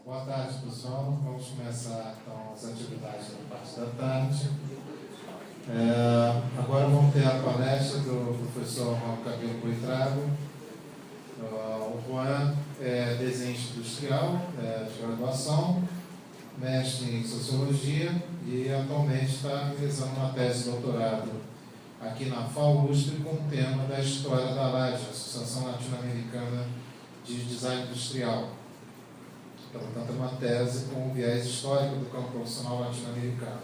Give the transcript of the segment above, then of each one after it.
Boa tarde, pessoal. Vamos começar, então, as atividades da parte da tarde. Agora vamos ter a palestra do professor Juan Camilo Buitrago. O Juan é desenho industrial, de graduação, mestre em sociologia e atualmente está realizando uma tese de doutorado aqui na FAUSP com o tema da história da LAD, Associação Latino-Americana de Design Industrial. Então, portanto, é uma tese com um viés histórico do campo profissional latino-americano.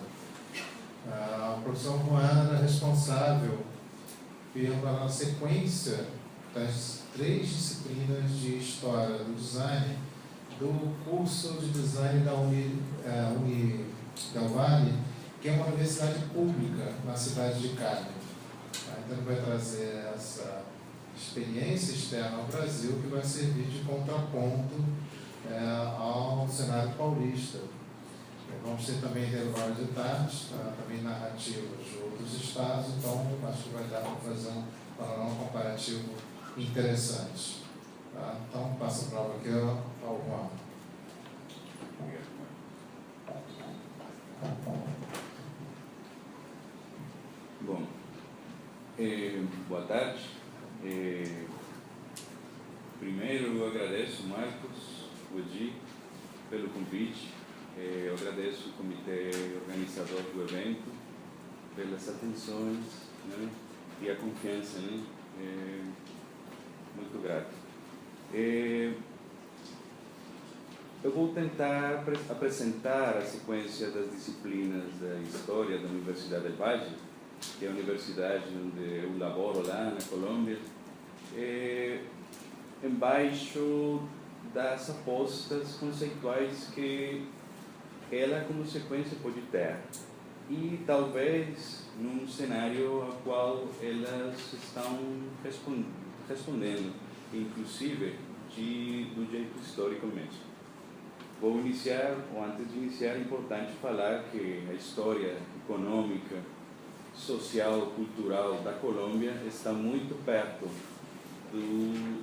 O professor Juan era responsável pela sequência das 3 disciplinas de História do Design do curso de Design da Uni Del Valle, que é uma universidade pública na cidade de Cali. Então, ele vai trazer essa experiência externa ao Brasil, que vai servir de contraponto ao cenário paulista. Vamos ter também intervalos de tarde, também narrativas de outros estados, então acho que vai dar para fazer um panorama comparativo interessante. Então, passa a prova aqui ao Juan. Bom, boa tarde. Primeiro, eu agradeço Marcos Odi pelo convite. Eu agradeço o comitê organizador do evento pelas atenções, né, e a confiança, né? Muito grato. Eu vou tentar apresentar a sequência das disciplinas da História da Universidade del Valle, que é a universidade onde eu laboro lá na Colômbia, embaixo das apostas conceituais que ela como sequência pode ter, e talvez num cenário ao qual elas estão respondendo, inclusive do jeito histórico mesmo. Vou iniciar, ou antes de iniciar, é importante falar que a história econômica, social, cultural da Colômbia está muito perto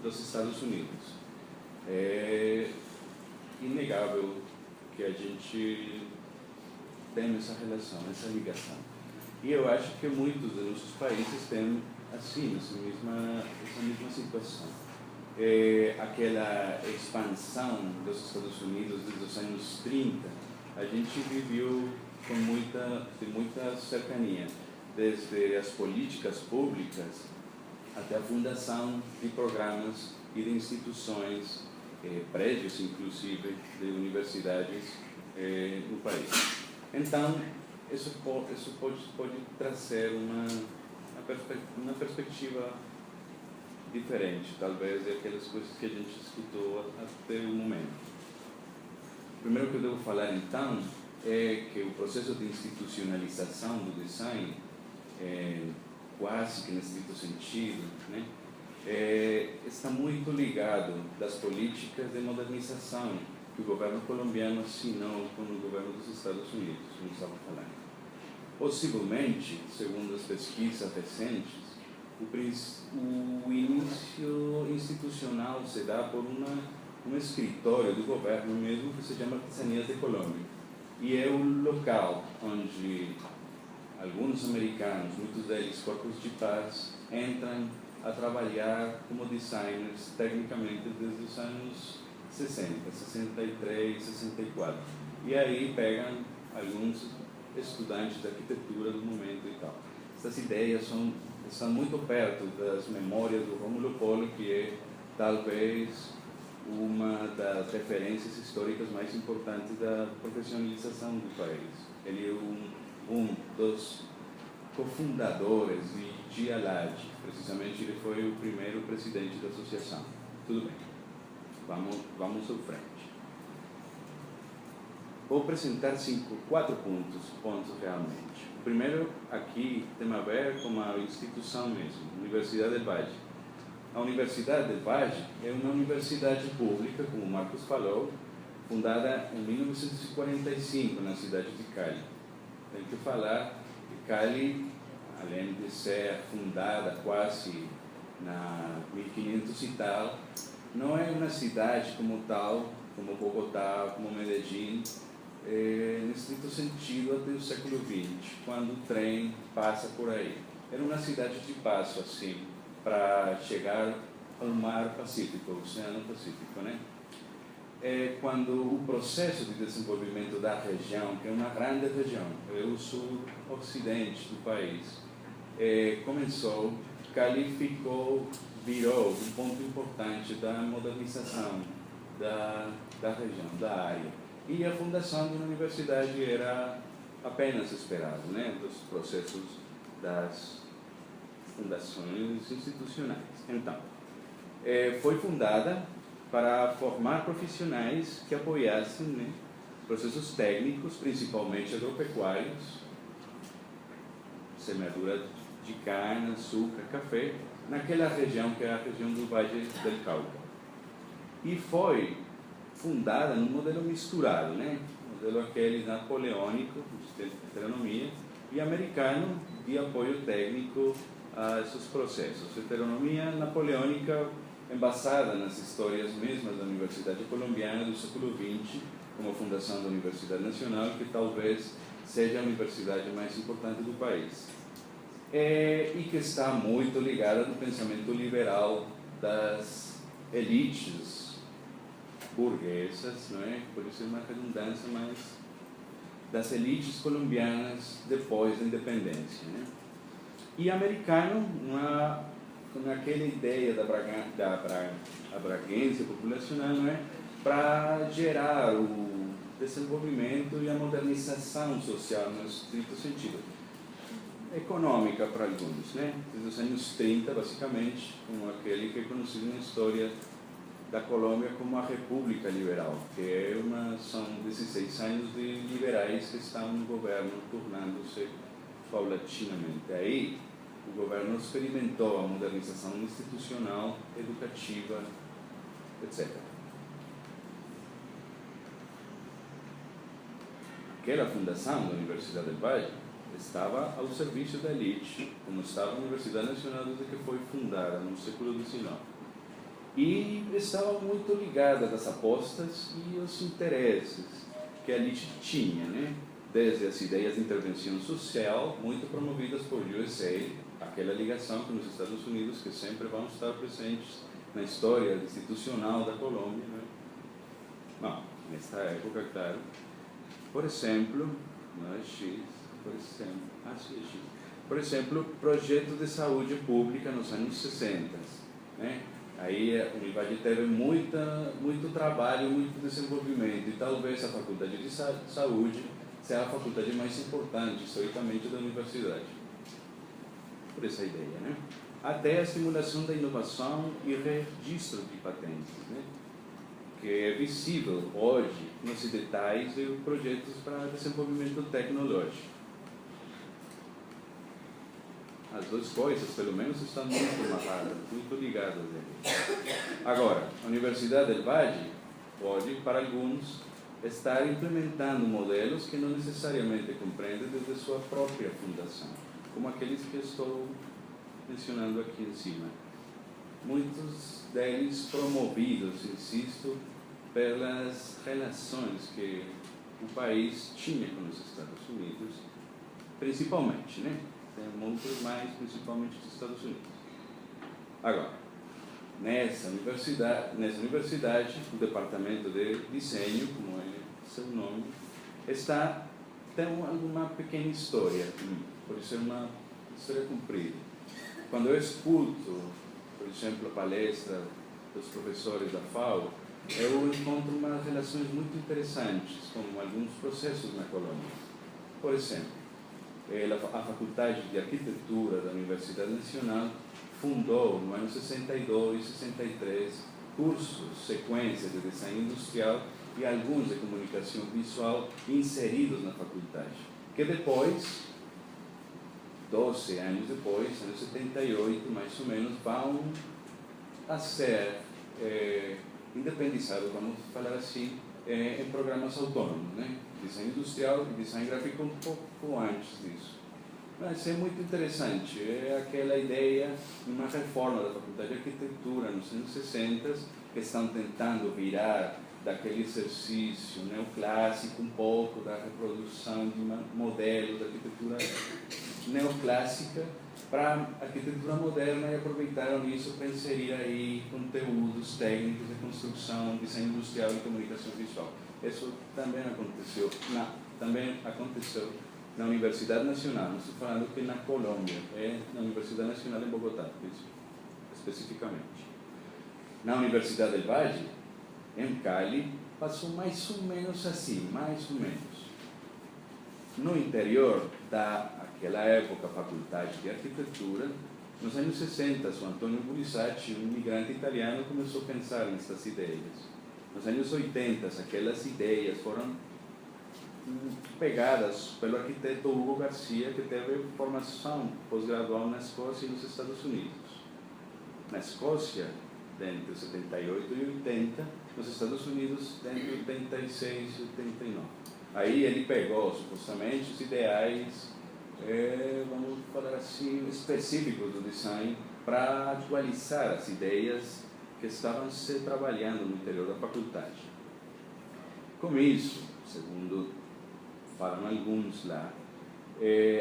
dos Estados Unidos. É inegável que a gente tem essa relação, essa ligação. E eu acho que muitos dos nossos países têm assim, essa mesma situação. Aquela expansão dos Estados Unidos desde os anos 30, a gente viveu com muita cercania, desde as políticas públicas até a fundação de programas e de instituições, prédios inclusive, de universidades no país. Então, isso pode trazer uma perspectiva diferente, talvez, daquelas coisas que a gente escutou até o momento. O primeiro que eu devo falar, então, é que o processo de institucionalização do design, quase que nesse sentido, né, está muito ligado das políticas de modernização que o governo colombiano assinou com o governo dos Estados Unidos, como estava falando. Possivelmente, segundo as pesquisas recentes, o início institucional se dá por um escritório do governo mesmo que se chama Artesanias de Colômbia. E é o local onde alguns americanos, muitos deles corpos de paz, entram a trabalhar como designers tecnicamente desde os anos 60, 63, 64. E aí pegam alguns estudantes de arquitetura do momento e tal. Essas ideias estão muito perto das memórias do Rómulo Polo, que é talvez uma das referências históricas mais importantes da profissionalização do país. Ele é um dos cofundadores de ALAD, precisamente ele foi o primeiro presidente da associação. Tudo bem, vamos à frente. Vou apresentar 4 pontos realmente. O primeiro aqui tem a ver com a instituição mesmo, Universidade del Valle. A Universidade del Valle é uma universidade pública, como o Marcos falou, fundada em 1945 na cidade de Cali. Tem que falar que Cali, além de ser fundada quase na 1500 e tal, não é uma cidade como tal, como Bogotá, como Medellín, no estrito sentido até o século XX, quando o trem passa por aí. Era uma cidade de passo, assim, para chegar ao mar Pacífico, ao Oceano Pacífico, né? Quando o processo de desenvolvimento da região, que é uma grande região, é o sul-ocidente do país, começou, qualificou, virou um ponto importante da modernização da região, da área. E a fundação de uma universidade era apenas esperado, né, dos processos das fundações institucionais. Então, foi fundada para formar profissionais que apoiassem, né, processos técnicos, principalmente agropecuários, semeadura de cana, açúcar, café, naquela região que é a região do Valle del Cauca. E foi fundada num modelo misturado, né? Modelo aquele napoleônico, de heteronomia, e americano, de apoio técnico a esses processos. Heteronomia napoleônica embasada nas histórias mesmas da Universidade Colombiana do século XX, como a fundação da Universidade Nacional, que talvez seja a universidade mais importante do país. E que está muito ligada no pensamento liberal das elites burguesas, não é? Por isso é uma redundância, mas das elites colombianas depois da independência, né? E americano, naquela ideia da abrangência populacional, não é? Para gerar o desenvolvimento e a modernização social no estrito sentido. Econômica para alguns, né? Desde os anos 30, basicamente, como aquele que é conhecido na história da Colômbia como a República Liberal, que são 16 anos de liberais que estão no governo, tornando-se paulatinamente. Aí, o governo experimentou a modernização institucional, educativa, etc. Aquela fundação da Universidade del Valle estava ao serviço da elite, como estava a Universidade Nacional desde que foi fundada no século XIX. E estava muito ligada às apostas e aos interesses que a elite tinha, né? Desde as ideias de intervenção social, muito promovidas por USA, aquela ligação com os Estados Unidos, que sempre vão estar presentes na história institucional da Colômbia, né? Bom, nesta época, claro, por exemplo, por exemplo, projeto de saúde pública nos anos 60, né? Aí a Univalle teve muito trabalho, muito desenvolvimento, e talvez a Faculdade de Saúde seja a faculdade mais importante, historicamente, da universidade. Por essa ideia, né? Até a estimulação da inovação e registro de patentes, né? Que é visível hoje nos detalhes de projetos para desenvolvimento tecnológico. As duas coisas, pelo menos, estão muito amarradas, muito ligadas. Agora, a Universidade del Valle pode, para alguns, estar implementando modelos que não necessariamente compreendem desde sua própria fundação, como aqueles que estou mencionando aqui em cima. Muitos deles promovidos, insisto, pelas relações que o país tinha com os Estados Unidos, principalmente, né? Tem muitos mais, principalmente dos Estados Unidos. Agora, nessa universidade, o departamento de desenho, como é seu nome, tem alguma pequena história, por isso é uma história comprida. Quando eu escuto, por exemplo, a palestra dos professores da FAO, eu encontro umas relações muito interessantes com alguns processos na Colômbia. Por exemplo, a Faculdade de Arquitetura da Universidade Nacional fundou, no ano 62 e 63, cursos, sequências de design industrial e alguns de comunicação visual inseridos na faculdade, que depois, 12 anos depois, em 78 mais ou menos, vão a ser independizados, vamos falar assim, em programas autônomos, né? Design industrial e design gráfico um pouco antes disso. Mas é muito interessante, é aquela ideia de uma reforma da Faculdade de Arquitetura nos anos 60, que estão tentando virar daquele exercício neoclássico um pouco da reprodução de modelos da arquitetura neoclássica para a arquitetura moderna, e aproveitaram isso para inserir aí conteúdos técnicos de construção, design industrial e comunicação visual. Isso também aconteceu na Universidade Nacional, não estou falando que na Colômbia, é na Universidade Nacional em Bogotá, especificamente. Na Universidade del Valle, em Cali, passou mais ou menos assim, mais ou menos. No interior daquela época, Faculdade de Arquitetura, nos anos 60, o Antônio Bulisati, um imigrante italiano, começou a pensar nessas ideias. Nos anos 80, aquelas ideias foram pegadas pelo arquiteto Hugo Garcia, que teve formação pós-gradual na Escócia e nos Estados Unidos. Na Escócia, entre 78 e 80, nos Estados Unidos, entre 86 e 89. Aí ele pegou, supostamente, os ideais, vamos falar assim, específicos do design para atualizar as ideias que estavam se trabalhando no interior da faculdade. Com isso, segundo falam alguns lá,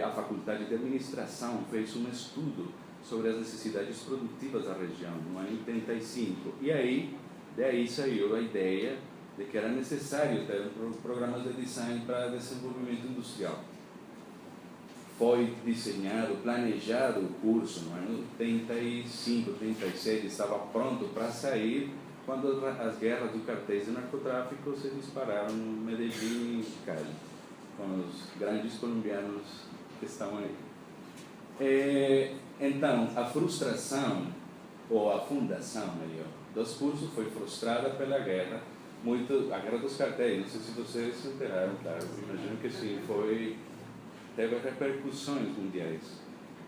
a Faculdade de Administração fez um estudo sobre as necessidades produtivas da região, no ano 85, e aí, daí saiu a ideia de que era necessário ter programas de design para desenvolvimento industrial. Foi desenhado, planejado o curso no ano 85, 86, estava pronto para sair quando as guerras do cartéis de narcotráfico se dispararam no Medellín e Cali, com os grandes colombianos que estão aí. Então, a frustração, ou a fundação, melhor, dos cursos foi frustrada pela guerra, a guerra dos cartéis. Não sei se vocês se enteraram, claro, imagino que sim, teve repercussões mundiais.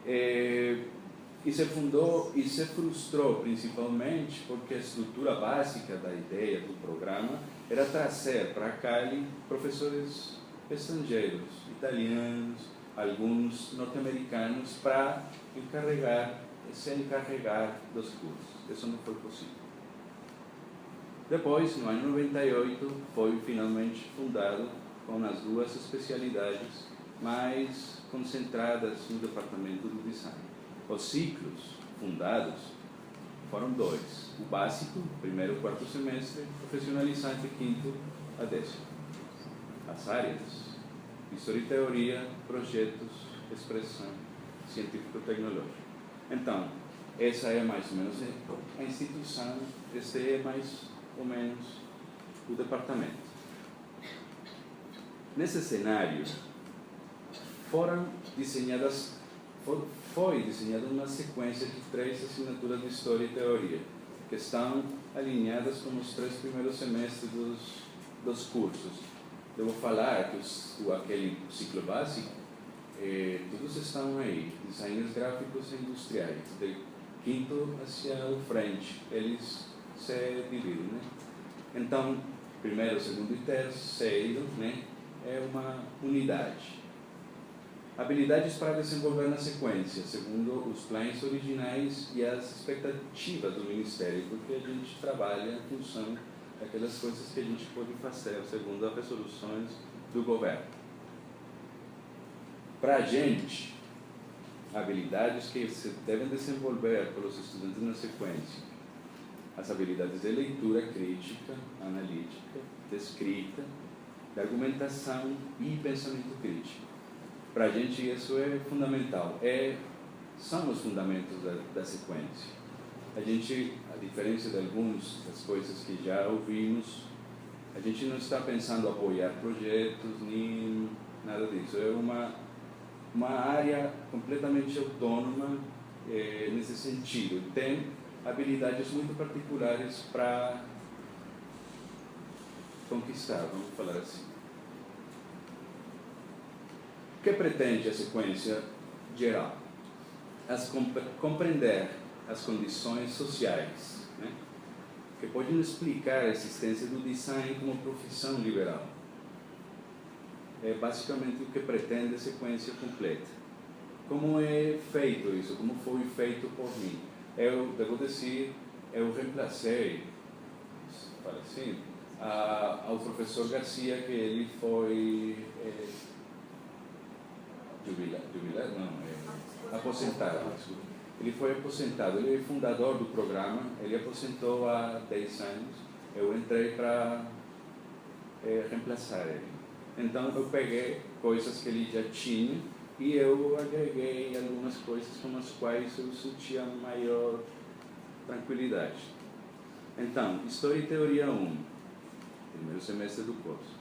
E se fundou e se frustrou principalmente porque a estrutura básica da ideia do programa era trazer para Cali professores estrangeiros, italianos, alguns norte-americanos, para se encarregar dos cursos. Isso não foi possível. Depois, no ano 98, foi finalmente fundado com as duas especialidades mais concentradas no departamento do design. Os ciclos fundados foram dois: o básico, primeiro e quarto semestre, profissionalizante, quinto a décimo. As áreas: história e teoria, projetos, expressão científico-tecnológica. Então, essa é mais ou menos a instituição, este é mais ou menos o departamento. Nesse cenário, foi desenhada uma sequência de 3 assinaturas de História e Teoria, que estão alinhadas com os 3 primeiros semestres dos cursos. Devo falar que aquele ciclo básico, todos estão aí, designers gráficos e industriais, de quinto hacia o frente, eles se dividem, né? Então, primeiro, segundo e terceiro, né, é uma unidade. Habilidades para desenvolver na sequência, segundo os planos originais e as expectativas do Ministério, porque a gente trabalha em função daquelas coisas que a gente pode fazer, segundo as resoluções do governo. Para a gente, habilidades que se devem desenvolver pelos estudantes na sequência: as habilidades de leitura crítica, analítica, de escrita, de argumentação e pensamento crítico. Para a gente isso é fundamental, são os fundamentos da sequência. A gente, a diferença de algumas das coisas que já ouvimos, a gente não está pensando em apoiar projetos, nem nada disso. É uma área completamente autônoma nesse sentido. Tem habilidades muito particulares para conquistar, vamos falar assim. O que pretende a sequência geral? Compreender as condições sociais, né, que podem explicar a existência do design como profissão liberal. É basicamente o que pretende a sequência completa. Como é feito isso? Como foi feito por mim? Eu devo dizer, eu reemplacei fala assim, ao professor Garcia, que ele foi aposentado. Ele foi aposentado, ele é fundador do programa, ele aposentou há 10 anos, eu entrei para reemplaçar ele. Então eu peguei coisas que ele já tinha e eu agreguei algumas coisas com as quais eu sentia maior tranquilidade. Então, História e Teoria 1, primeiro semestre do curso.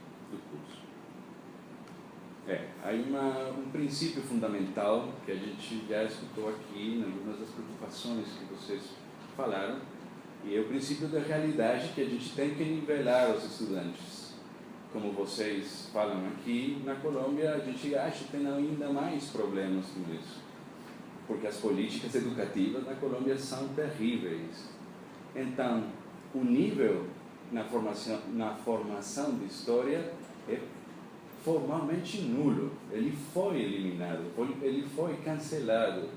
Há um princípio fundamental que a gente já escutou aqui em algumas das preocupações que vocês falaram, e é o princípio da realidade, que a gente tem que nivelar os estudantes. Como vocês falam aqui, na Colômbia a gente acha que tem ainda mais problemas com isso, porque as políticas educativas na Colômbia são terríveis. Então, o nível na formação de história é formalmente nulo. Ele foi eliminado, ele foi cancelado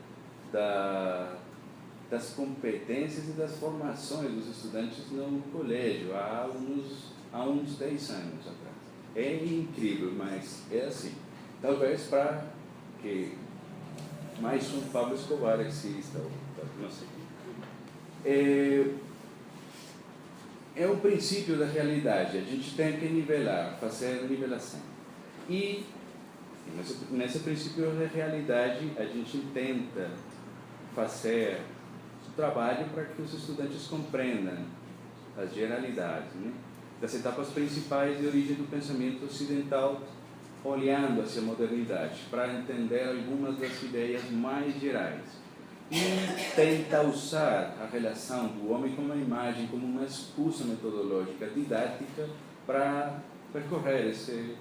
das competências e das formações dos estudantes no colégio há uns 10 anos atrás. É incrível, mas é assim. Talvez para que mais um Pablo Escobar exista, não sei. É um princípio da realidade, a gente tem que nivelar, fazer nivelação. E nesse princípio da realidade, a gente tenta fazer trabalho para que os estudantes compreendam as generalidades, né, das etapas principais de origem do pensamento ocidental, olhando hacia a modernidade, para entender algumas das ideias mais gerais. E tenta usar a relação do homem com a imagem como uma excusa metodológica, didática, para percorrer esse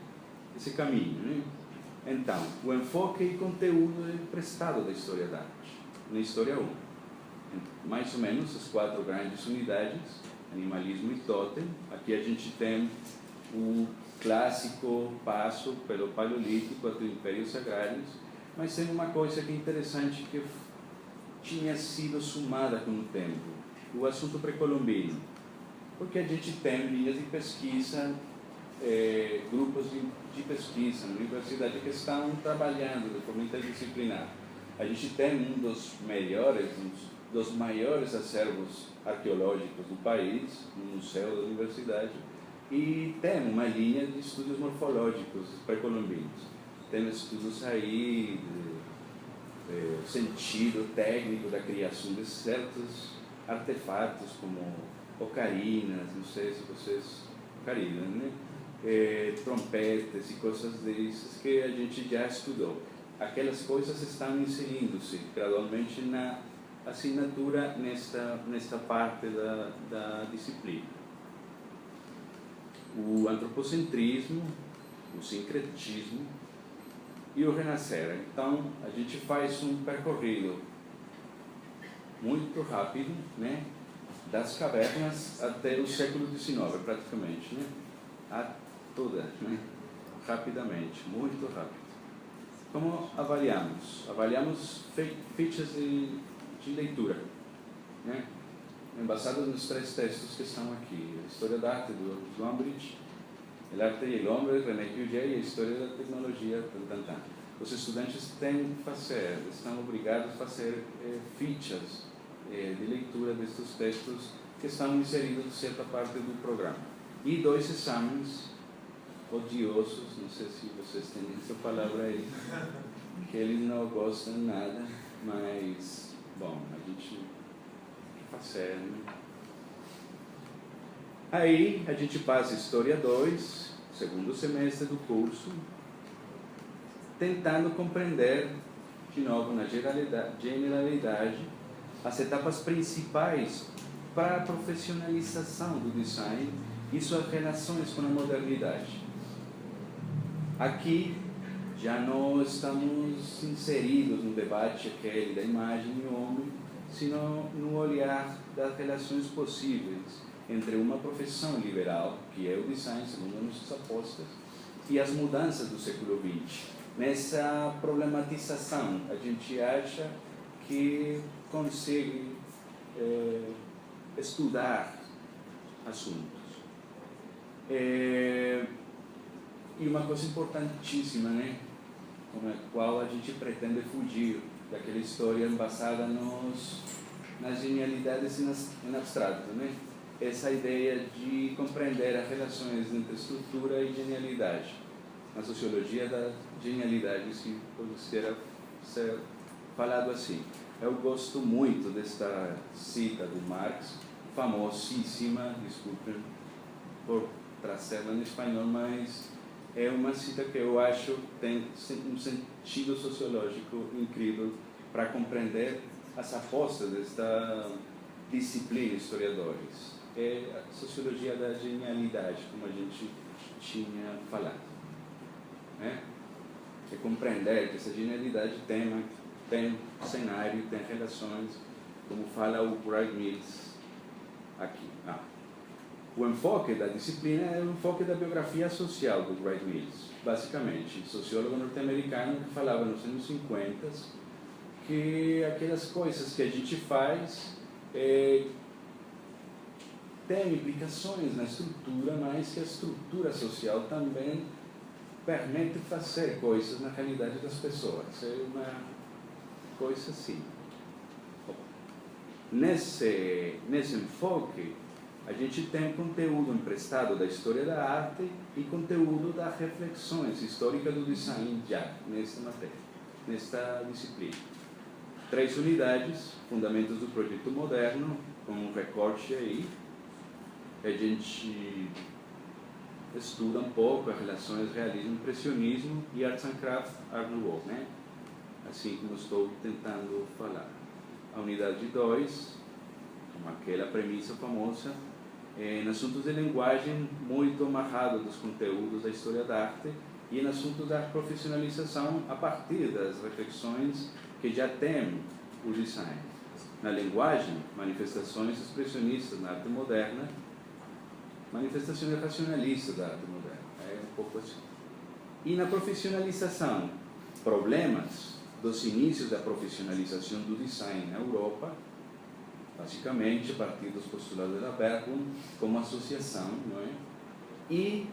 caminho, né? Então, o enfoque e conteúdo é prestado da história da arte, na História 1. Mais ou menos as 4 grandes unidades, animalismo e totem. Aqui a gente tem o clássico passo pelo Paleolítico até o Impérios Agrários, mas tem uma coisa que é interessante, que tinha sido sumada com o tempo, o assunto pré-colombino, porque a gente tem linhas de pesquisa, grupos de pesquisa na universidade que estão trabalhando de forma interdisciplinar. A gente tem um dos maiores acervos arqueológicos do país, no museu da universidade, e tem uma linha de estudos morfológicos pré-colombinos. Tem estudos aí sentido técnico da criação de certos artefatos, como ocarinas, não sei se vocês... ocarinas, né? Trompetes e coisas dessas que a gente já estudou. Aquelas coisas estão inserindo-se gradualmente na assinatura nesta parte da disciplina. O antropocentrismo, o sincretismo e o renascer. Então, a gente faz um percorrido muito rápido, né, das cavernas até o século XIX, praticamente, né, a toda, né, rapidamente, muito rápido. Como avaliamos? Avaliamos fichas de leitura, né, embasadas nos 3 textos que estão aqui: a História da Arte, do Gombrich, El Arte y el Hombre, René Cuvier, e a História da Tecnologia, Os estudantes estão obrigados a fazer fichas de leitura destes textos que estão inseridos em certa parte do programa. E 2 exames odiosos, não sei se vocês têm essa palavra aí, que eles não gostam nada, mas, bom, a gente tem que fazer, né? Aí a gente passa História 2, segundo semestre do curso, tentando compreender, de novo, na generalidade, as etapas principais para a profissionalização do design e suas relações com a modernidade. Aqui já não estamos inseridos no debate aquele da imagem e homem, sino no olhar das relações possíveis entre uma profissão liberal, que é o design, segundo as nossas apostas, e as mudanças do século XX. Nessa problematização, a gente acha que consegue estudar assuntos. E uma coisa importantíssima, né, com a qual a gente pretende fugir daquela história embasada nas genialidades em abstrato, né? Essa ideia de compreender as relações entre estrutura e genialidade. Na sociologia da genialidade, se pudesse ser falado assim. Eu gosto muito desta cita do Marx, famosíssima, desculpem por trazê-la em espanhol, mas é uma cita que eu acho tem um sentido sociológico incrível para compreender as apostas desta disciplina historiadores. É a sociologia da genialidade, como a gente tinha falado, né? É compreender que essa genialidade tem cenário, tem relações, como fala o Wright Mills aqui. O enfoque da disciplina é o enfoque da biografia social do Wright Mills, basicamente, sociólogo norte-americano que falava nos anos 50 que aquelas coisas que a gente faz tem implicações na estrutura, mas que a estrutura social também permite fazer coisas na realidade das pessoas. É uma coisa assim. Nesse enfoque, a gente tem conteúdo emprestado da história da arte e conteúdo das reflexões históricas do design já nesta matéria, nesta disciplina. 3 unidades, fundamentos do projeto moderno, com um recorte aí. A gente estuda um pouco as relações realismo, impressionismo e arts and craft, art nouveau, né? Assim como estou tentando falar. A unidade 2, com aquela premissa famosa, em assuntos de linguagem muito amarrado dos conteúdos da história da arte e em assuntos da profissionalização a partir das reflexões que já tem o design. Na linguagem, manifestações expressionistas na arte moderna, manifestações racionalistas da arte moderna. É um pouco assim. E na profissionalização, problemas dos inícios da profissionalização do design na Europa, basicamente a partir dos postulados da Bergman como associação, não é? E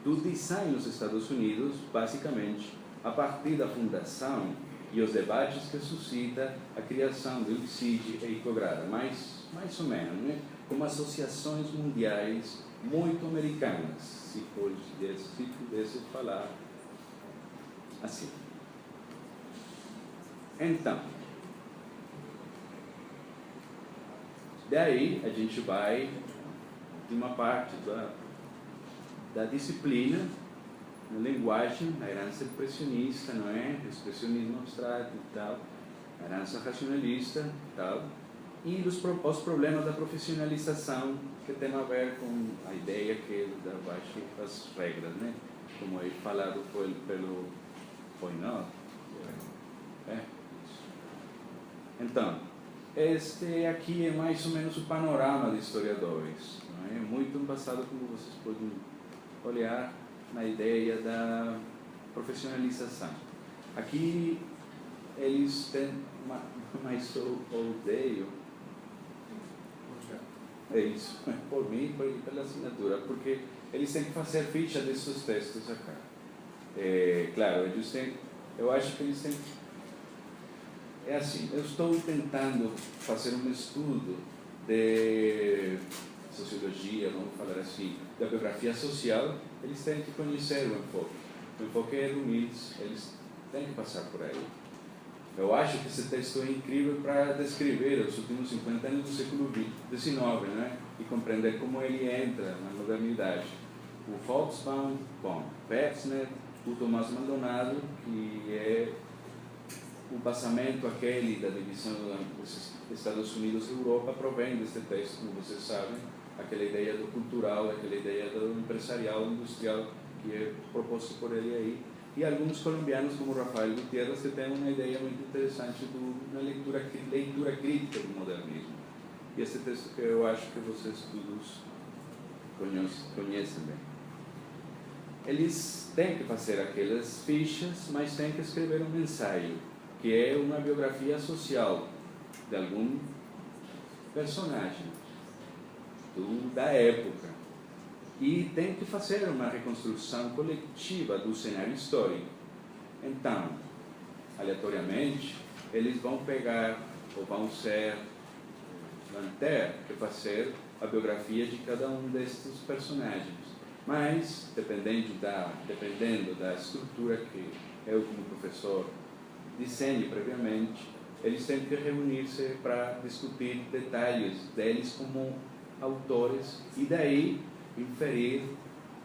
do design nos Estados Unidos, basicamente a partir da fundação e os debates que suscita a criação do IPSID e Icograda, mais ou menos, né? Como associações mundiais muito americanas, se pudesse falar assim. Então, daí a gente vai de uma parte da disciplina, na linguagem, a herança impressionista, não é? O expressionismo abstrato e tal, a herança racionalista e tal, e os problemas da profissionalização que tem a ver com a ideia que dá baixo as regras, né? Como é falado pelo Poinot. Então, este aqui é mais ou menos o panorama de historiadores, não é? Muito embasado, como vocês podem olhar, na ideia da profissionalização. Aqui eles têm mais eu odeio. É isso, por mim e pela assinatura, porque eles têm que fazer ficha desses textos acá. Claro, eu acho que eles têm. É assim, eu estou tentando fazer um estudo de sociologia, vamos falar assim, da biografia social. Eles têm que conhecer o enfoque. O enfoque é do Mills, eles têm que passar por aí. Eu acho que esse texto é incrível para descrever os últimos 50 anos do século XIX, né? E compreender como ele entra na modernidade. O Volksbaum, Pevsner, o Tomás Maldonado, que é o basamento aquele da divisão dos Estados Unidos e Europa, provém deste texto, como vocês sabem, aquela ideia do cultural, aquela ideia do empresarial, industrial, que é proposto por ele aí. E alguns colombianos, como Rafael Gutiérrez, que têm uma ideia muito interessante de uma leitura crítica do modernismo. E esse texto que eu acho que vocês todos conhecem bem. Eles têm que fazer aquelas fichas, mas têm que escrever um ensaio, que é uma biografia social de algum personagem da época. e tem que fazer uma reconstrução coletiva do cenário histórico. Então, aleatoriamente, eles vão pegar, ou vão ter que fazer a biografia de cada um destes personagens. Mas, dependendo da estrutura que eu, como professor, desenhe previamente, eles têm que reunir-se para discutir detalhes deles como autores e daí inferir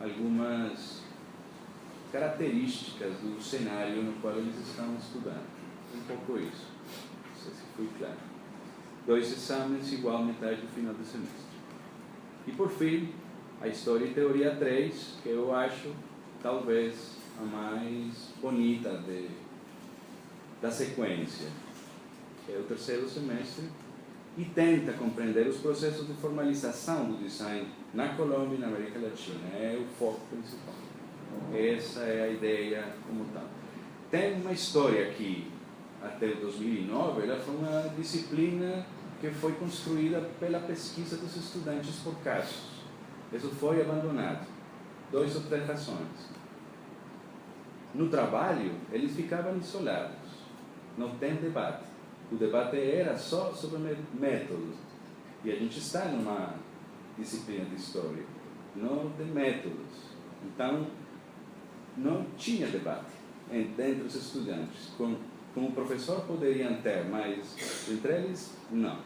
algumas características do cenário no qual eles estão estudando. Um pouco isso. Não sei se foi claro. 2 exames igual metade do final do semestre. E por fim, a História e Teoria 3, que eu acho talvez a mais bonita da sequência, que é o 3º semestre, e tenta compreender os processos de formalização do design na Colômbia e na América Latina. É o foco principal. Essa é a ideia como tal. Tem uma história aqui, até 2009, ela foi uma disciplina que foi construída pela pesquisa dos estudantes por casos. Isso foi abandonado. 2 ou 3 razões. No trabalho, eles ficavam isolados. Não tem debate. O debate era só sobre métodos. E a gente está numa disciplina de história, não de métodos. Então, não tinha debate entre os estudantes. Como o professor poderiam ter, mas entre eles, não.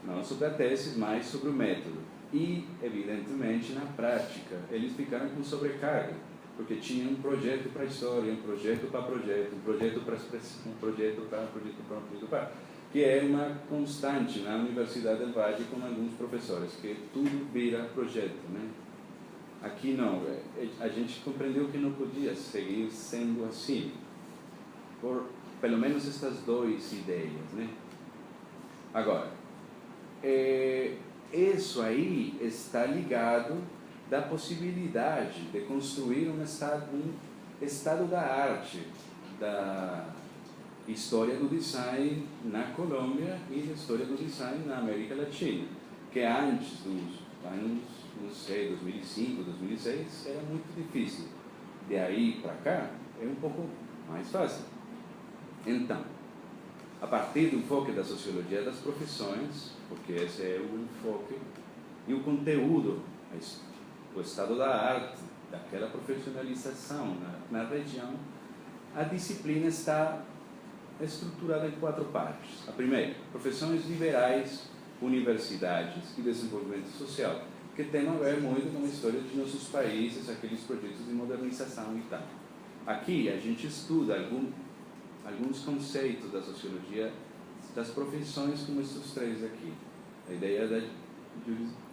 Não sobre a tese, mas sobre o método. E, evidentemente, na prática, eles ficaram com sobrecarga, porque tinha um projeto para a história, um projeto para projeto, um projeto para expressão, um projeto para, que é uma constante na Universidade del Valle com alguns professores, que tudo vira projeto, né? Aqui não, a gente compreendeu que não podia seguir sendo assim, por pelo menos estas 2 ideias, né? Agora, isso aí está ligado da possibilidade de construir um estado da arte, da história do design na Colômbia e da história do design na América Latina, que antes dos anos, não sei, 2005, 2006, era muito difícil. De aí para cá, é um pouco mais fácil. Então, a partir do enfoque da sociologia das profissões, porque esse é o enfoque, e o conteúdo, o estado da arte, daquela profissionalização na região, a disciplina está estruturada em 4 partes. A primeira, profissões liberais, universidades e desenvolvimento social, que tem a ver muito com a história de nossos países, aqueles projetos de modernização e tal. Aqui a gente estuda alguns conceitos da sociologia das profissões, como estes 3 aqui. A ideia da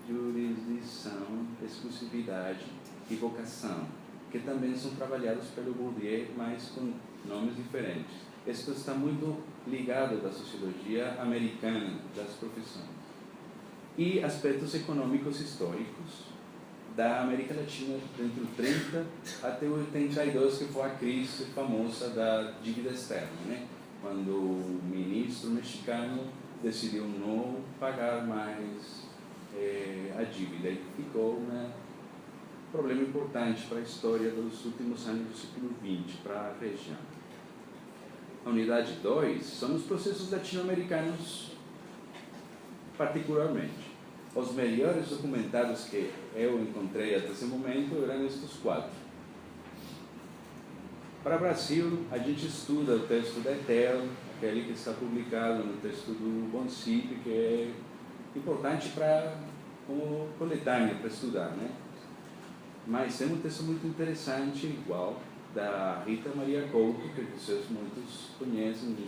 jurisdição, exclusividade e vocação, que também são trabalhados pelo Bourdieu, mas com nomes diferentes. Isso está muito ligado da sociologia americana das profissões. E aspectos econômicos históricos da América Latina, entre o 30 até o 82, que foi a crise famosa da dívida externa, né? Quando o ministro mexicano decidiu não pagar mais a dívida, e ficou um problema importante para a história dos últimos anos do século XX, para a região. A unidade 2 são os processos latino-americanos particularmente. Os melhores documentados que eu encontrei até esse momento eram estes 4. Para o Brasil, a gente estuda o texto da ETEL, aquele que está publicado no texto do Boncipe, que é importante como coletânea para estudar, né? Mas tem um texto muito interessante, igual, da Rita Maria Couto, que vocês muitos conhecem, do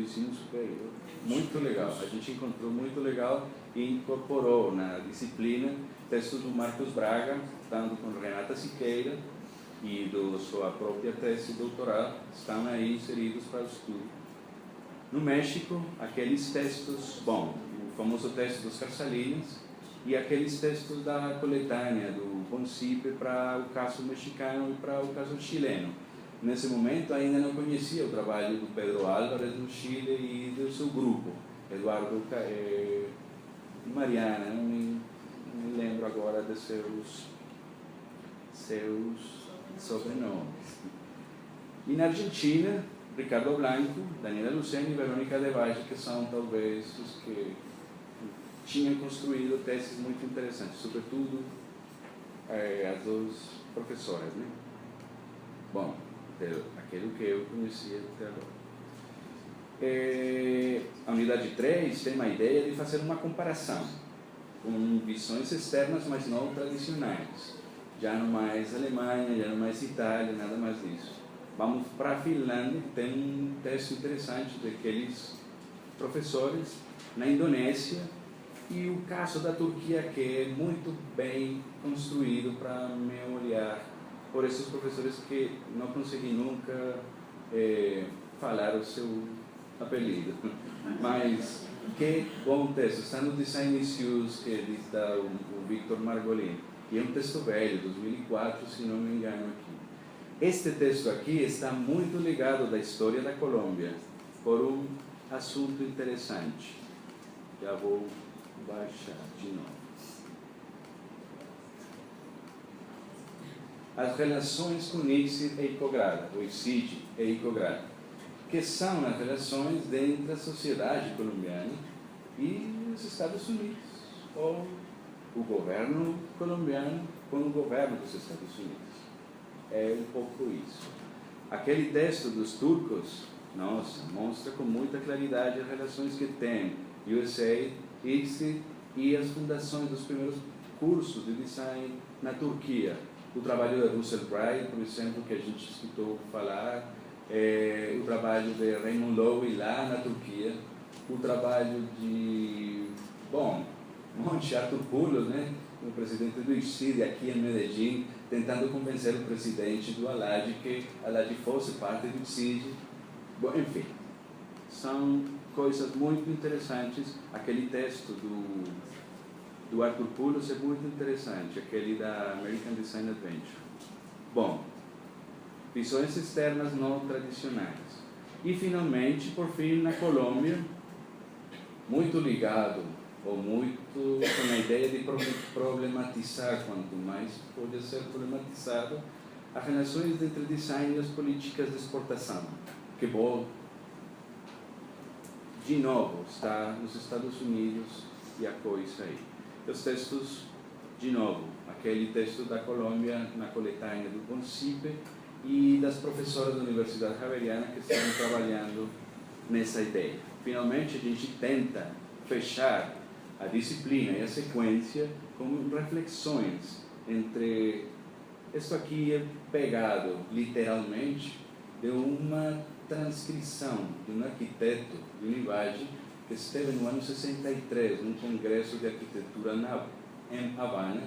ensino superior. Muito legal, a gente encontrou muito legal e incorporou na disciplina textos do Marcos Braga, tanto com Renata Siqueira, e da sua própria tese doutoral, estão aí inseridos para o estudo. No México, aqueles textos, o famoso texto dos Carsalinas, e aqueles textos da coletânea do Boncipe para o caso mexicano e para o caso chileno. Nesse momento ainda não conhecia o trabalho do Pedro Álvarez no Chile e do seu grupo, Eduardo e Mariana, não me lembro agora de seus sobrenomes. E na Argentina, Ricardo Blanco, Daniela Lucena e Verônica de Valle, que são talvez os que tinham construído teses muito interessantes, sobretudo as duas professoras, né? Bom, aquilo que eu conhecia até agora. A unidade 3 tem uma ideia de fazer uma comparação com visões externas, mas não tradicionais. Já não mais Alemanha, já não mais Itália, nada mais disso. Vamos para a Finlândia, tem um texto interessante daqueles professores na Indonésia, e o caso da Turquia, que é muito bem construído para me olhar por esses professores que não consegui nunca falar o seu apelido. Mas que bom texto, está no Design Issues, que diz o Victor Margolin, e é um texto velho, 2004, se não me engano aqui. Este texto aqui está muito ligado da história da Colômbia, por um assunto interessante. Já vou baixar de novo. As relações com ICSID e ICOGRADA, ou ICID e ICOGRADA, que são as relações entre a sociedade colombiana e os Estados Unidos, ou o governo colombiano com o governo dos Estados Unidos. É um pouco isso. Aquele texto dos turcos, nossa, mostra com muita claridade as relações que tem USA, ICSID e as fundações dos primeiros cursos de design na Turquia. O trabalho de Russell Brand, por exemplo, que a gente escutou falar, o trabalho de Raymond Loewy lá na Turquia, o trabalho de, Monte Arthur Pulos, né, o presidente do ICSID aqui em Medellín, tentando convencer o presidente do ALAD que ALAD fosse parte do ICSID. Bom, enfim, são coisas muito interessantes. Aquele texto do Arthur Pulos é muito interessante, aquele da American Design Adventure. Bom, visões externas não tradicionais. E, finalmente, por fim, na Colômbia, muito ligado, ou muito com a ideia de problematizar, quanto mais pode ser problematizado, as relações entre design e as políticas de exportação, que, de novo, está nos Estados Unidos e a coisa aí. Os textos, de novo, aquele texto da Colômbia na coletânea do Concipe e das professoras da Universidade Javeriana que estão trabalhando nessa ideia. Finalmente, a gente tenta fechar a disciplina e a sequência com reflexões entre... Isso aqui é pegado, literalmente, de uma transcrição de um arquiteto de Univalle que esteve no ano 63 num congresso de arquitetura em Havana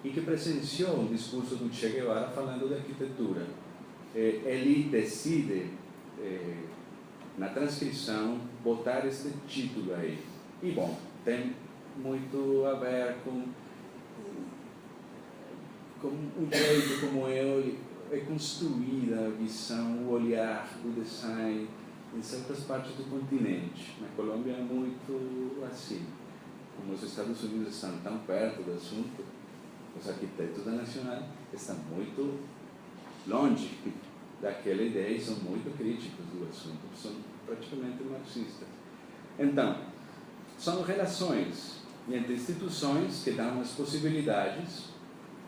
e que presenciou um discurso do Che Guevara falando de arquitetura. Ele decide, na transcrição, botar este título aí. E, tem muito a ver com o jeito como é construída a visão, o olhar do design em certas partes do continente. Na Colômbia é muito assim. Como os Estados Unidos estão tão perto do assunto, os arquitetos da Nacional estão muito longe daquela ideia e são muito críticos do assunto, são praticamente marxistas. Então, são relações entre instituições que dão as possibilidades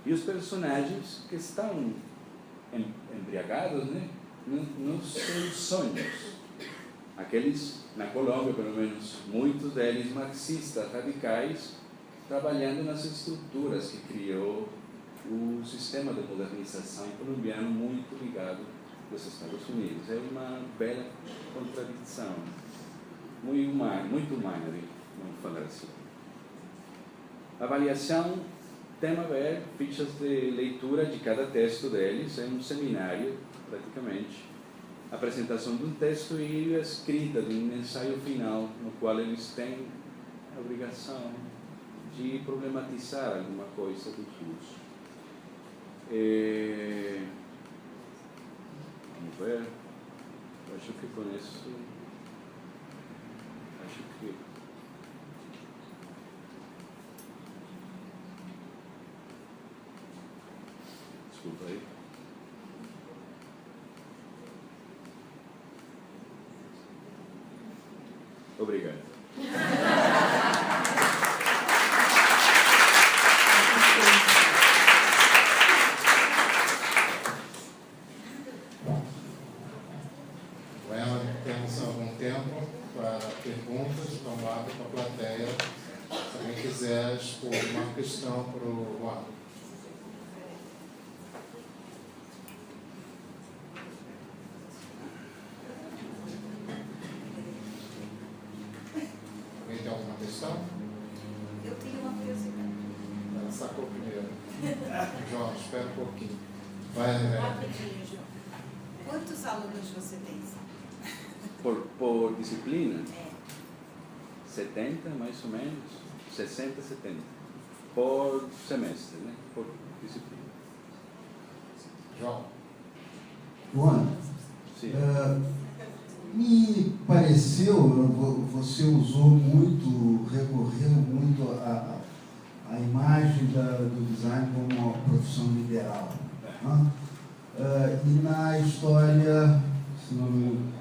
e os personagens que estão embriagados, né, nos seus sonhos. Aqueles, na Colômbia, pelo menos, muitos deles marxistas radicais, trabalhando nas estruturas que criou o sistema de modernização colombiano muito ligado aos Estados Unidos. É uma bela contradição, muito humana, vamos falar assim. A avaliação tem a ver, fichas de leitura de cada texto deles, é um seminário, praticamente, apresentação de um texto e a escrita de um ensaio final, no qual eles têm a obrigação de problematizar alguma coisa do curso. Vamos ver, eu acho que com isso, Desculpa aí. Obrigado. Bueno, temos algum tempo para perguntas, então abre para a plateia. Se alguém quiser expor uma questão para o Juan. Alguém tem alguma questão? Eu tenho uma curiosidade. Ela sacou primeiro. João, espera um pouquinho. Vai, André. Rapidinho, João. Quantos alunos você tem? Por disciplina, É. 70 mais ou menos, 60, 70 por semestre, né? Por disciplina. João. Juan, Sim. me pareceu, você usou muito, recorreu muito à imagem do design como uma profissão liberal. Né? E na história, se não me engano,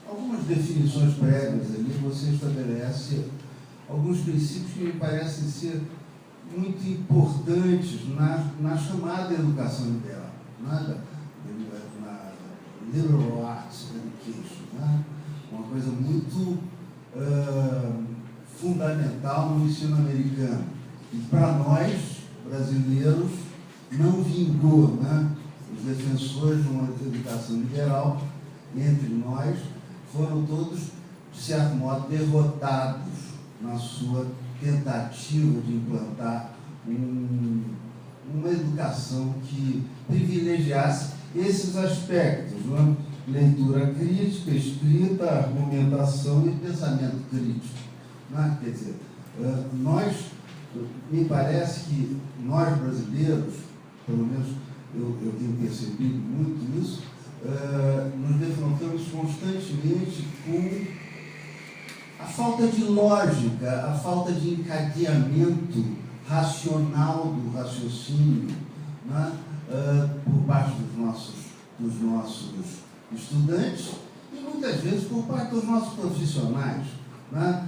algumas definições prévias ali, você estabelece alguns princípios que me parecem ser muito importantes na chamada educação liberal, na liberal arts education, né? Uma coisa muito fundamental no ensino americano. E para nós, brasileiros, não vingou, né? Os defensores de uma educação liberal, entre nós, foram todos, de certo modo, derrotados na sua tentativa de implantar uma educação que privilegiasse esses aspectos, né? Leitura crítica, escrita, argumentação e pensamento crítico. Né? Quer dizer, me parece que nós brasileiros, pelo menos eu tenho percebido muito isso, nos defrontamos constantemente com a falta de lógica, a falta de encadeamento racional do raciocínio, né? Por parte dos nossos estudantes e muitas vezes por parte dos nossos profissionais, né?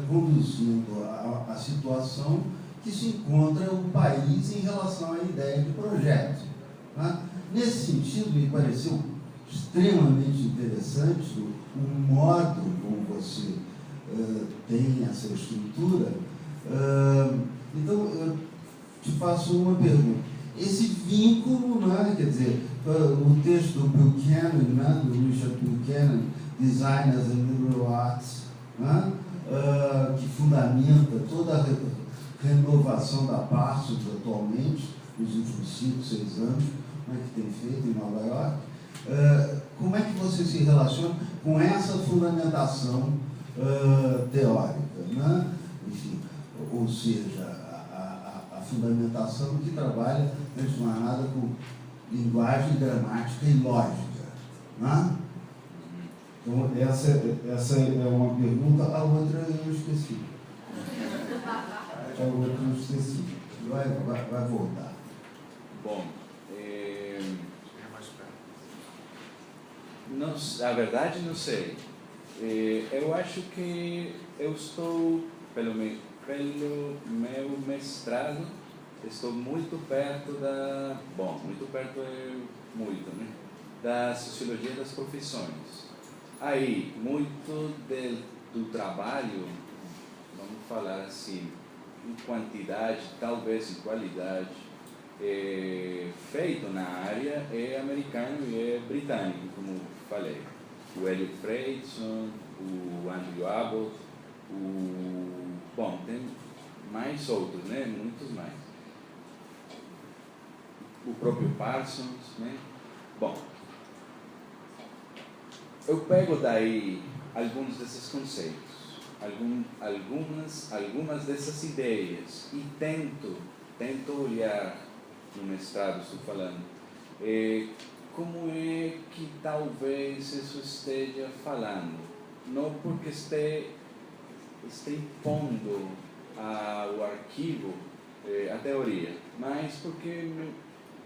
Conduzindo a situação que se encontra o país em relação à ideia de projeto. Né? Nesse sentido, me pareceu extremamente interessante o modo como você tem essa estrutura. Então, eu te faço uma pergunta. Esse vínculo, né, quer dizer, o texto do Buchanan, né, do Richard Buchanan, Designers and Liberal Arts, né, que fundamenta toda a renovação da Parsons atualmente, nos últimos 5, 6 anos, né, que tem feito em Nova York. Como é que você se relaciona com essa fundamentação teórica, né? Enfim, ou seja, a fundamentação que trabalha, antes de mais nada, com linguagem, gramática e lógica, né? Então, essa é uma pergunta, a outra eu esqueci. A outra eu esqueci. Vai voltar. Bom, a verdade não sei. Eu acho que eu estou, pelo meu mestrado, estou muito perto da sociologia das profissões. Aí, muito do trabalho, vamos falar assim, em quantidade, talvez em qualidade, feito na área é americano e é britânico, como falei. O Elliot Freidson, o Andrew Abbott, bom, tem mais outros, né? Muitos mais. O próprio Parsons, né? Bom, eu pego daí alguns desses conceitos, algumas dessas ideias e tento olhar no mestrado, estou falando, como é que talvez isso esteja falando, não porque esteja impondo ao arquivo a teoria, mas porque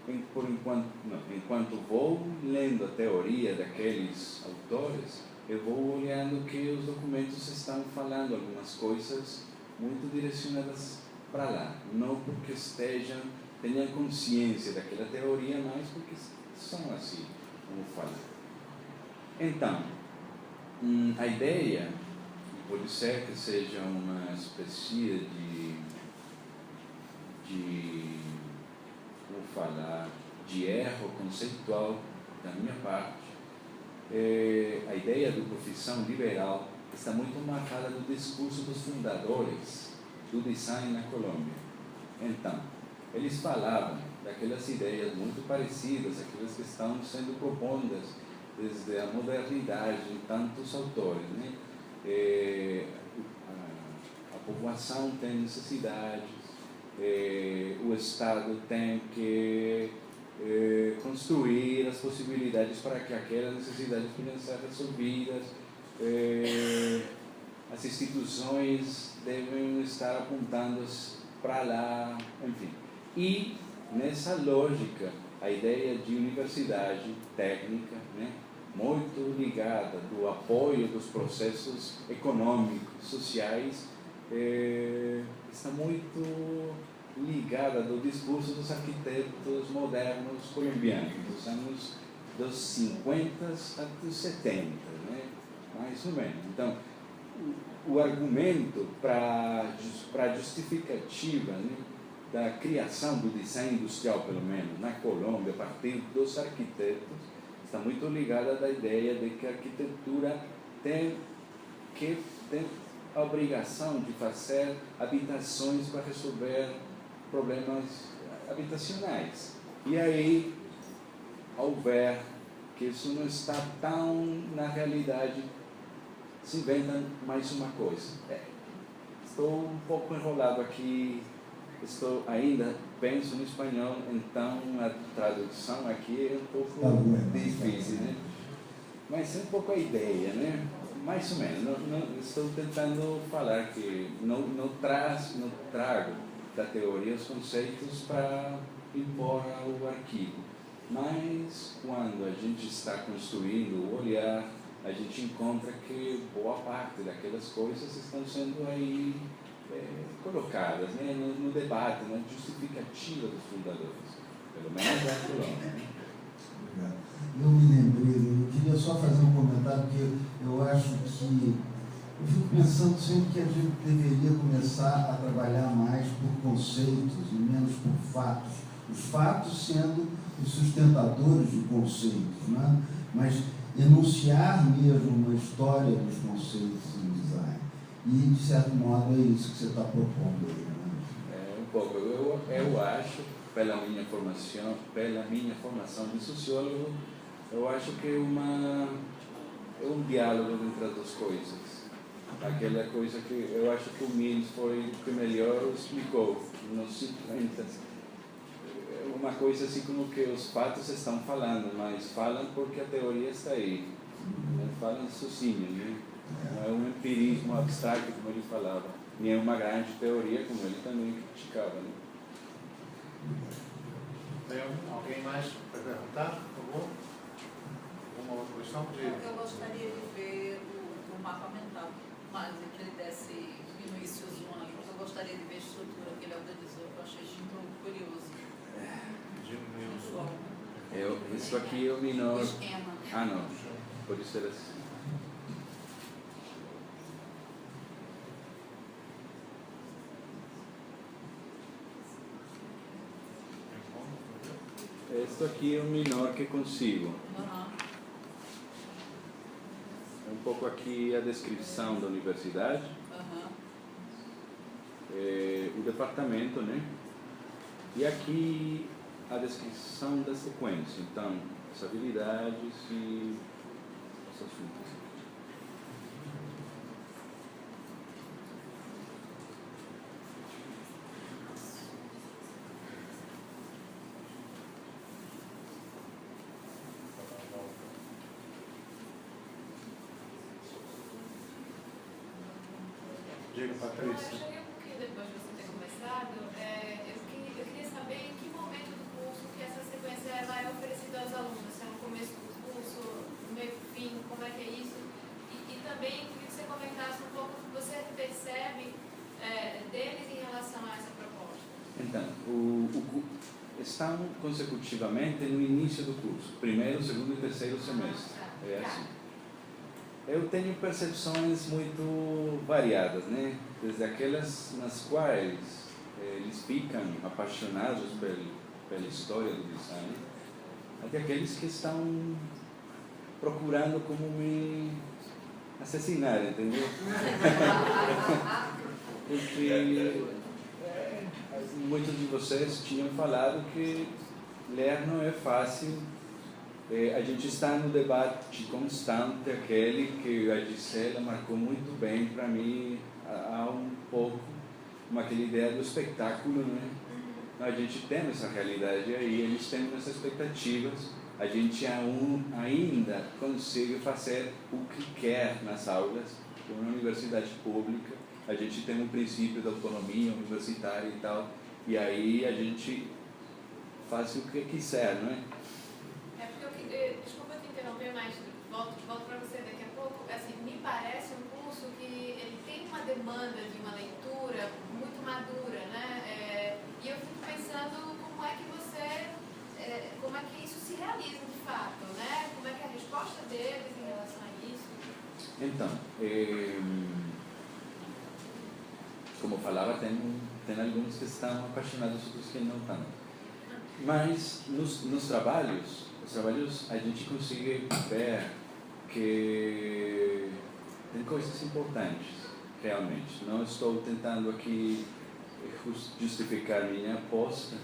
enquanto vou lendo a teoria daqueles autores, eu vou olhando que os documentos estão falando algumas coisas muito direcionadas para lá, não porque tenham consciência daquela teoria, mas porque são assim, como falar. Então, a ideia pode ser que seja uma espécie de erro conceitual da minha parte. A ideia de profissão liberal está muito marcada no discurso dos fundadores do design na Colômbia. Então, eles falavam daquelas ideias muito parecidas, aquelas que estão sendo propostas desde a modernidade em tantos autores, né? A população tem necessidades, o Estado tem que construir as possibilidades para que aquelas necessidades possam ser resolvidas, as instituições devem estar apontando para lá, enfim. E nessa lógica, a ideia de universidade técnica, né, muito ligada do apoio dos processos econômicos, sociais, está muito ligada do discurso dos arquitetos modernos colombianos, dos anos dos 50 até os 70, né? Mais ou menos. Então, o argumento para a justificativa, né, da criação do design industrial, pelo menos, na Colômbia, a partir dos arquitetos, está muito ligada da ideia de que a arquitetura tem a obrigação de fazer habitações para resolver problemas habitacionais. E aí, ao ver que isso não está tão na realidade, se inventa mais uma coisa. Estou um pouco enrolado aqui, penso no espanhol, então a tradução aqui é um pouco difícil, né? Mas é um pouco a ideia, né? Mais ou menos. Não estou tentando falar que não trago da teoria os conceitos para impor ao arquivo. Mas quando a gente está construindo o olhar, a gente encontra que boa parte daquelas coisas estão sendo aí colocadas, né, no debate, na justificativa dos fundadores, pelo menos da Colômbia. Obrigado. Eu me lembrei, eu queria só fazer um comentário, porque eu acho que eu fico pensando sempre que a gente deveria começar a trabalhar mais por conceitos e menos por fatos. Os fatos sendo os sustentadores de conceitos, né? Mas enunciar mesmo uma história dos conceitos em design. E, de certo modo, é isso que você está propondo aí, né? Um pouco. Eu acho, pela minha formação de sociólogo, eu acho que é um diálogo entre as duas coisas. Aquela coisa que eu acho que o Mills foi o que melhor explicou nos 50. Uma coisa assim como que os fatos estão falando, mas falam porque a teoria está aí. Falam sozinhos, né? Não é um empirismo abstrato, como ele falava, nem é uma grande teoria, como ele também criticava, né? Tem alguém mais para perguntar, por favor? Alguma outra questão? Eu gostaria de ver o mapa mental, mas que ele desse Vinícius João, eu gostaria de ver a estrutura que ele organizou, que eu achei muito curioso. Isso aqui é o menor. Esquema. Ah, não. Pode ser assim. Isso aqui é o menor que consigo. É um pouco aqui a descrição da universidade. O departamento, né? E aqui a descrição da sequência. Então, as habilidades e os assuntos. Diga, Patrícia. Eu cheguei um pouquinho depois de você ter começado. Eu também queria que você comentasse um pouco o que você percebe deles em relação a essa proposta. Então, estão consecutivamente no início do curso, primeiro, segundo e terceiro semestre. É assim. Eu tenho percepções muito variadas, né? Desde aquelas nas quais eles ficam apaixonados pela história do design, até aqueles que estão procurando como me assassinar, entendeu? Porque muitos de vocês tinham falado que ler não é fácil. A gente está no debate constante, aquele que a Gisela marcou muito bem para mim há um pouco, aquela ideia do espetáculo, né? A gente tem essa realidade aí, eles têm essas expectativas, a gente ainda consegue fazer o que quer nas aulas, como na universidade pública, a gente tem um princípio da autonomia universitária e tal, e aí a gente faz o que quiser, não é? Desculpa te interromper, mas volto para você daqui a pouco. Assim, me parece um curso que ele tem uma demanda de uma leitura muito madura, né? E eu fico pensando como é que isso se realiza de fato, né? Como é que é a resposta deles em relação a isso? Então, como eu falava, tem alguns que estão apaixonados, outros que não estão. Mas nos trabalhos a gente consegue ver que tem coisas importantes, realmente. Não estou tentando aqui justificar minha aposta,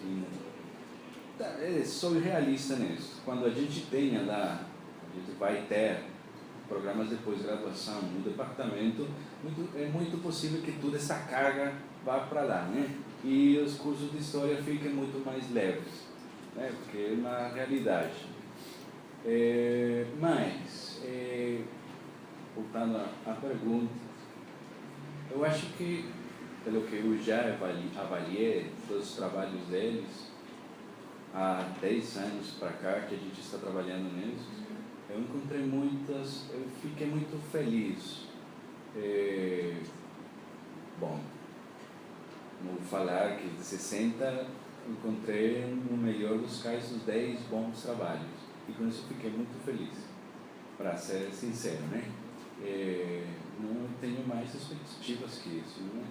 sou realista nisso. Quando a gente tenha lá, a gente vai ter programas de pós-graduação no departamento, é muito possível que toda essa carga vá para lá, né? E os cursos de história fiquem muito mais leves, né? Porque é uma realidade. Mas, voltando à pergunta, eu acho que, pelo que eu já avaliei dos trabalhos deles, há 10 anos para cá que a gente está trabalhando nisso, eu encontrei eu fiquei muito feliz. Bom, vou falar que de 60 encontrei, no melhor dos casos, 10 bons trabalhos. E com isso fiquei muito feliz, para ser sincero, né? Não tenho mais expectativas que isso, né?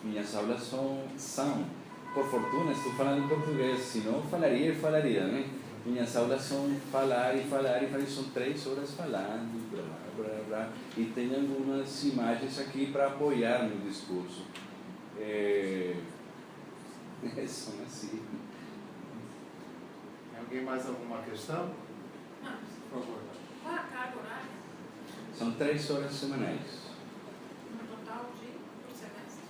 Minhas aulas são, por fortuna, estou falando em português, senão falaria, né? Minhas aulas são falar, são 3 horas falando, blá, blá, blá, e tem algumas imagens aqui para apoiar meu discurso. São assim. Alguém mais alguma questão? Não. Por favor. Qual a carga horária? São 3 horas semanais. No total por semestre?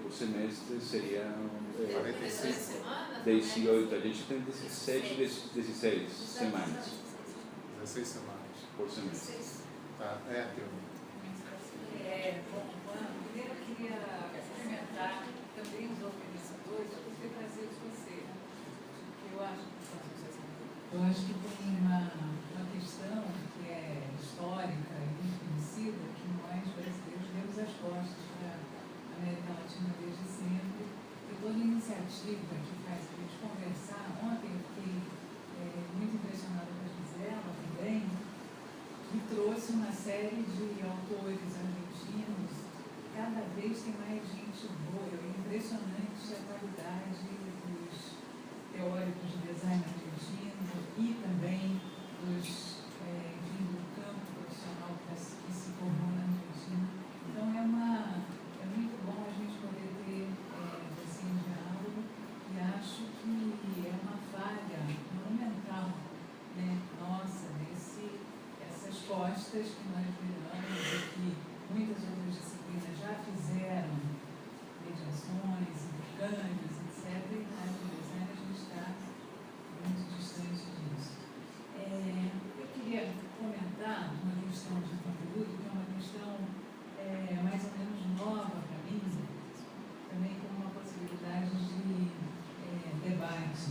Por semestre seria 46 semanas? 18, a gente tem 16 semanas 16 semanas por semestre. Tá, teu. Bom, primeiro eu queria cumprimentar também os organizadores por ter trazido você. Eu acho que tem uma questão que é histórica e muito conhecida, que nós brasileiros demos as costas para a América Latina desde sempre. E toda iniciativa que faz a gente conversar, ontem eu fiquei muito impressionada com a Gisela também, que trouxe uma série de autores argentinos. Cada vez tem mais gente boa, é impressionante a qualidade dos teóricos de design argentino e também do campo profissional que se formou na Argentina. Então é muito bom a gente poder ter esse diálogo, e acho que é uma falha monumental, né, nossa, essas costas que nós viramos e que muitas outras disciplinas já fizeram, mediações, intercâmbios, etc. E na área do design a gente está muito distante disso. Eu queria comentar uma questão de conteúdo, que é uma questão mais ou menos nova para mim, também como uma possibilidade de debate,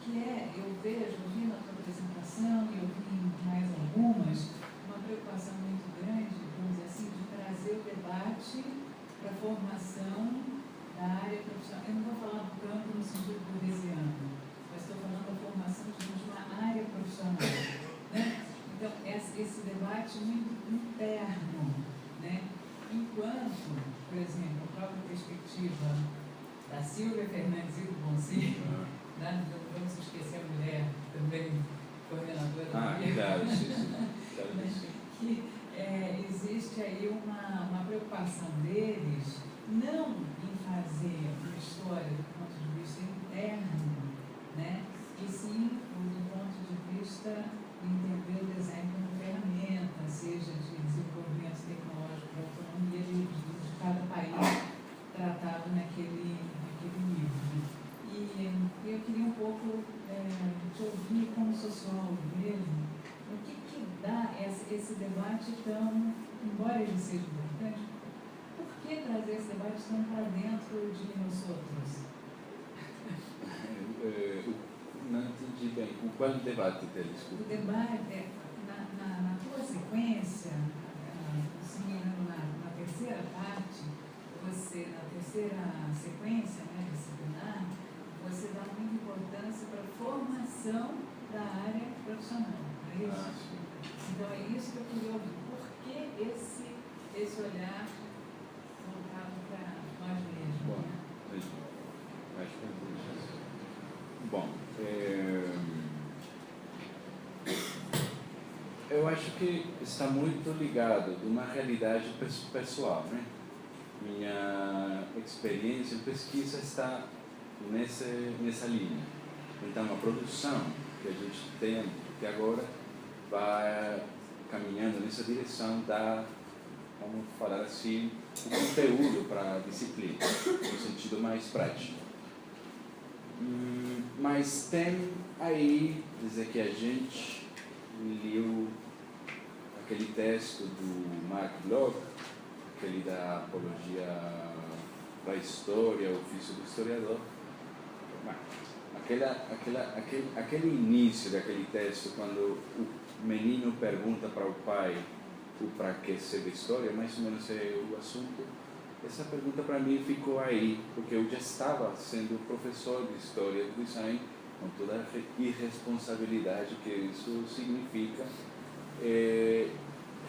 que eu vejo, ouvindo a tua apresentação e ouvindo mais algumas, Silvia Fernandes do Bonsi, né? Não vamos esquecer a mulher, também coordenadora do dia. Claro, sim. Claro que sim. Que existe aí uma preocupação deles, não em fazer uma história do ponto de vista interno, né? E sim do ponto de vista de entender o design como ferramenta, seja de desenvolvimento tecnológico, de autonomia de cada país tratado naquele nível. E eu queria um pouco te ouvir como sociólogo mesmo, o que dá esse debate tão, embora ele seja importante, por que trazer esse debate tão para dentro de nós outros? Não entendi bem. Qual é o debate deles? O debate, na tua sequência, se não me engano, na terceira parte, na terceira sequência, né, disciplinar, você dá muita importância para a formação da área profissional. É isso? Então é isso que eu queria ouvir. Por que esse olhar voltado para nós mesmos? Bom, Né? acho que é isso. Bom, eu acho que está muito ligado de uma realidade pessoal, né? Minha experiência em pesquisa está nessa linha. Então, a produção que a gente tem até agora vai caminhando nessa direção da, vamos falar assim, o conteúdo para a disciplina, no sentido mais prático. Mas tem aí, dizer que a gente leu aquele texto do Mark Bloch, aquele da apologia para a história, o ofício do historiador. Aquele início daquele texto, quando o menino pergunta para o pai o para que serve história, mais ou menos é o assunto. Essa pergunta para mim ficou aí, porque eu já estava sendo professor de história do design, com toda a irresponsabilidade que isso significa,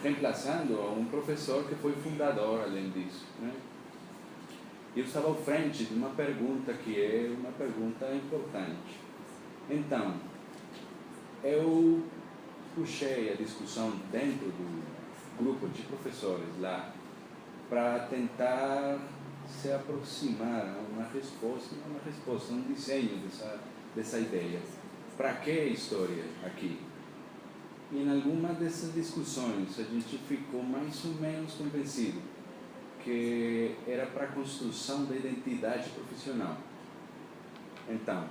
reemplaçando a um professor que foi fundador, além disso, né? Eu estava à frente de uma pergunta que é uma pergunta importante. Então, eu puxei a discussão dentro do grupo de professores lá para tentar se aproximar a uma resposta, um desenho dessa ideia. Para que história aqui? E em alguma dessas discussões a gente ficou mais ou menos convencido que era para a construção da identidade profissional. Então,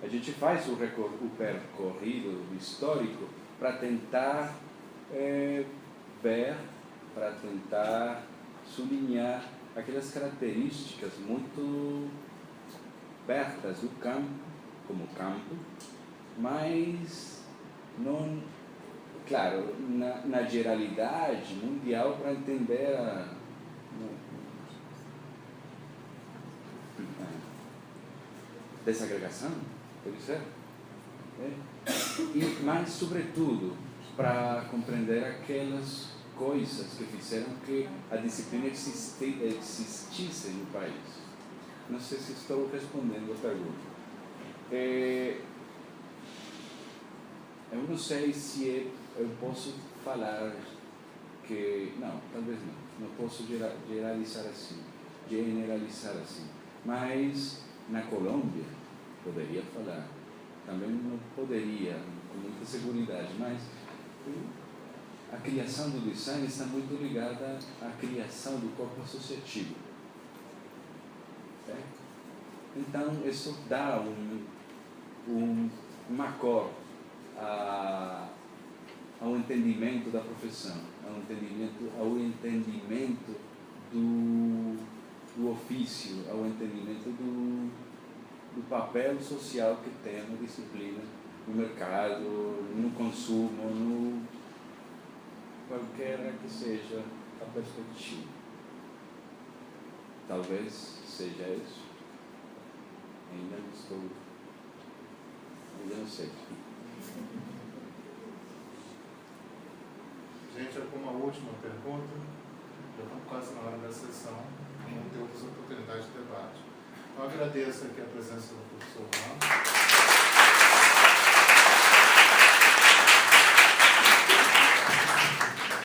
a gente faz o percorrido histórico para tentar ver, para tentar sublinhar aquelas características muito pertas do campo, como campo, mas não, claro, na geralidade mundial, para entender a desagregação, pode ser? Mas, sobretudo, para compreender aquelas coisas que fizeram que a disciplina existisse no país. Não sei se estou respondendo a pergunta. Eu não sei se eu posso falar que... Não, talvez não. Não posso generalizar assim. Mas na Colômbia poderia falar. Também não poderia com muita segurança, mas a criação do design está muito ligada à criação do corpo associativo. Então, isso dá uma cor ao entendimento da profissão, ao entendimento do ofício, ao entendimento do papel social que tem a disciplina no mercado, no consumo, no qualquer que seja a perspectiva. Talvez seja isso. Ainda não sei. Gente, alguma última pergunta? Já estamos quase na hora da sessão, vamos ter outras oportunidades de debate. Eu agradeço aqui a presença do professor Juan.